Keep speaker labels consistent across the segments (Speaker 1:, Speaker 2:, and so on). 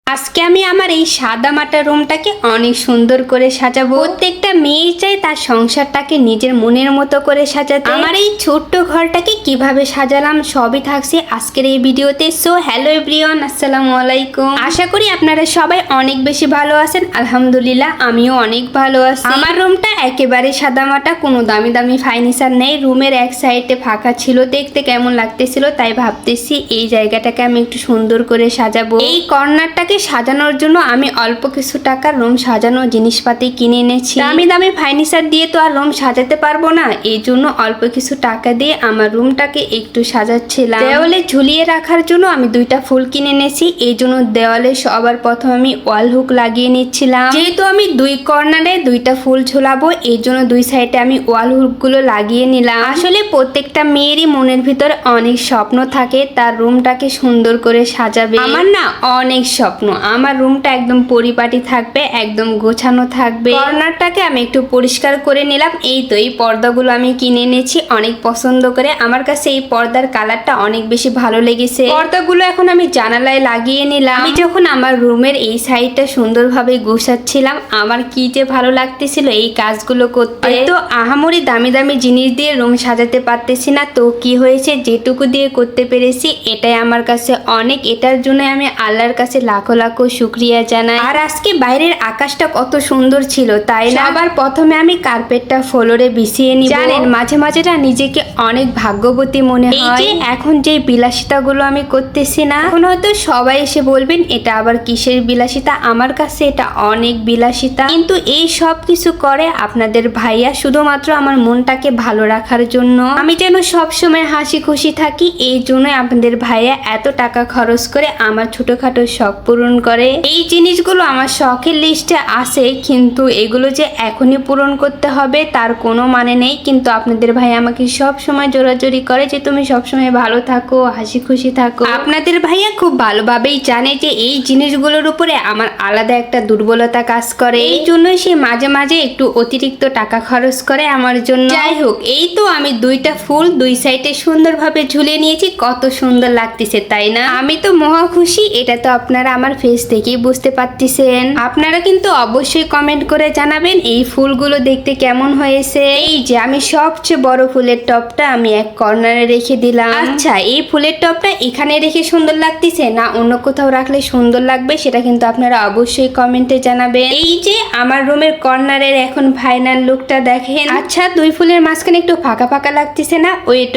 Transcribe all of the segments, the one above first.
Speaker 1: আজকে আমি আমার এই সাদা মাটা রুমটাকে অনেক সুন্দর করে সাজাবো। প্রত্যেকটা মেয়েই চায় তার সংসারটাকে নিজের মনের মতো করে সাজাতে। আমার এই ছোট্ট ঘরটাকে কিভাবে সাজালাম সবই থাকছে আজকের এই ভিডিওতে। সো হ্যালো এভরিওয়ান, আসসালামু আলাইকুম। আশা করি আপনারা সবাই অনেক বেশি ভালো আছেন। আলহামদুলিল্লাহ আমিও অনেক ভালো আছি। আমার রুমটা একেবারে সাদা মাটা, কোনো দামি দামি ফার্নিচার নেই। রুমের এক সাইডে ফাঁকা ছিল, দেখতে কেমন লাগতেছিল, তাই ভাবতেছি এই জায়গাটাকে আমি একটু সুন্দর করে সাজাবো। এই কর্নারটাকে সাজানোর জন্য আমি অল্প কিছু টাকার রুম সাজানো জিনিসপাতি কিনে এনেছি। দামি দামি ফার্নিচার দিয়ে তো আর রুম সাজাতে পারবো না, এই জন্য অল্প কিছু টাকা দিয়ে আমার রুমটাকে একটু সাজাচ্ছিলাম। দেওয়ালে ঝুলিয়ে রাখার জন্য আমি দুইটা ফুল কিনে এনেছি, এই জন্য দেওয়ালে সবার প্রথম আমি ওয়াল হুক লাগিয়ে নিচ্ছিলাম। যেহেতু আমি দুই কর্নারে দুইটা ফুল ঝোলাবো, এই জন্য দুই সাইডে আমি ওয়াল হুক গুলো লাগিয়ে নিলাম। আসলে প্রত্যেকটা মেয়েরই মনের ভিতরে অনেক স্বপ্ন থাকে তার রুমটাকে সুন্দর করে সাজাবে। আমার না অনেক স্বপ্ন আমার রুমটা একদম পরিপাটি থাকবে, একদম গোছানো থাকবে। কর্নারটাকে আমি একটু পরিষ্কার করে নিলাম। এই তো এই পর্দাগুলো আমি কিনে এনেছি অনেক পছন্দ করে। আমার কাছে এই পর্দার কালারটা অনেক বেশি ভালো লেগেছে। পর্দাগুলো এখন আমি জানালায় লাগিয়ে নিলাম। আমি যখন আমার রুমের এই সাইডটা সুন্দরভাবে গোছাচ্ছিলাম, আমার কি যে ভালো লাগতেছিল এই কাজগুলো করতে। তো আহামরি দামি দামি জিনিস দিয়ে রুম সাজাতে পারতেছি না, তো কি হয়েছে যেটুকু দিয়ে করতে পেরেছি এটাই আমার কাছে অনেক। এটার জন্য আমি আল্লাহর কাছে লাখো লাখো শুকরিয়া জানাই। আর আজকে বাইরের আকাশটা কত সুন্দর ছিল, তাই না? আবার প্রথমে আমি কার্পেটটা ফ্লোরে বিছিয়ে নিব। জানেন মাঝে মাঝে না নিজেকে অনেক ভাগ্যবতী মনে হয়। এই যে এখন যে বিলাসিতাগুলো আমি করতেছি না, এখন হয়তো সবাই এসে বলবেন এটা আবার কিসের বিলাসিতা। আমার কাছে এটা অনেক বিলাসিতা, কিন্তু এই সব কিছু করে আপনাদের ভাইয়া শুধুমাত্র আমার মনটাকে ভালো রাখার জন্য। আমি যেন সবসময় হাসি খুশি থাকি, এই জন্য আপনাদের ভাইয়া এত টাকা খরচ করে আমার ছোটখাটো শখ পূরণ করে। এই জিনিসগুলো আমার শখের লিস্টে আছে, কিন্তু এগুলো যে এখনই পূরণ করতে হবে তার কোনো মানে নেই। কিন্তু আপনাদের ভাই আমাকে সব সময় জোরাজোরি করে যে তুমি সবসময় ভালো থাকো, হাসি খুশি থাকো। আপনাদের ভাইয়া খুব ভালোভাবেই জানে যে এই জিনিসগুলোর উপরে আমার আলাদা একটা দুর্বলতা কাজ করে, এই জন্যই সে মাঝে মাঝে একটু অতিরিক্ত টাকা খরচ করে আমার জন্য। যাই হোক, এই তো আমি দুইটা ফুল দুই সাইডে সুন্দরভাবে ঝুলিয়ে নিয়েছি, কত সুন্দর লাগতেছে তাই না? আমি তো মহা খুশি। এটা তো আপনারা আমার ফেস থেকেই বুঝতে পারতেছেন। আপনারা কিন্তু অবশ্যই কমেন্ট করে জানাবেন এই ফুলগুলো দেখতে কেমন হয়েছে। এই যে আমি সবচেয়ে বড় ফুলের টপটা আমি এক কর্নারে রেখে দিলাম। আচ্ছা, এই ফুলের টপটা এখানে রেখে সুন্দর লাগতেছে না অন্য কোথাও রাখলে সুন্দর লাগবে, সেটা কিন্তু আপনারা অবশ্যই কমেন্টে জানাবেন। এই যে আমার রুমের কর্নারের এখন ফাইনাল লুকটা দেখেন। আচ্ছা, দুই ফুলের মাঝখানে একটু ফাঁকা ফাঁকা লাগতেছে না? ওয়েট,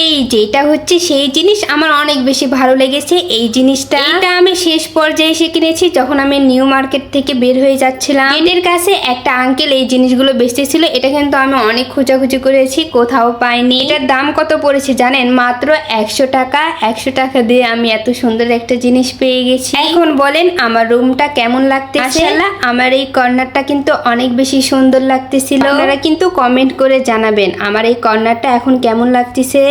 Speaker 1: এই যেটা হচ্ছে সেই জিনিস আমার অনেক বেশি ভালো লেগেছে। এই জিনিসটা এটা আমি শেষ পর্যায়ে এসে কিনেছি যখন আমি নিউ মার্কেট থেকে বের হয়ে যাচ্ছিলাম। গেটের কাছে একটা আঙ্কেল এই জিনিসগুলো বেচতেছিল। এটা কিন্তু আমি অনেক খোঁজাখুঁজি করেছি, কোথাও পাইনি। এটার দাম কত পড়েছে জানেন? মাত্র 100 টাকা। 100 টাকা দিয়ে আমি এত সুন্দর একটা জিনিস পেয়ে গেছি। এখন বলেন আমার রুমটা কেমন লাগতেছে? মাশাআল্লাহ, আমার এই কর্নারটা কিন্তু অনেক বেশি সুন্দর লাগতেছিল। আপনারা কিন্তু কমেন্ট করে জানাবেন আমার এই কর্নারটা এখন কেমন লাগতেছে।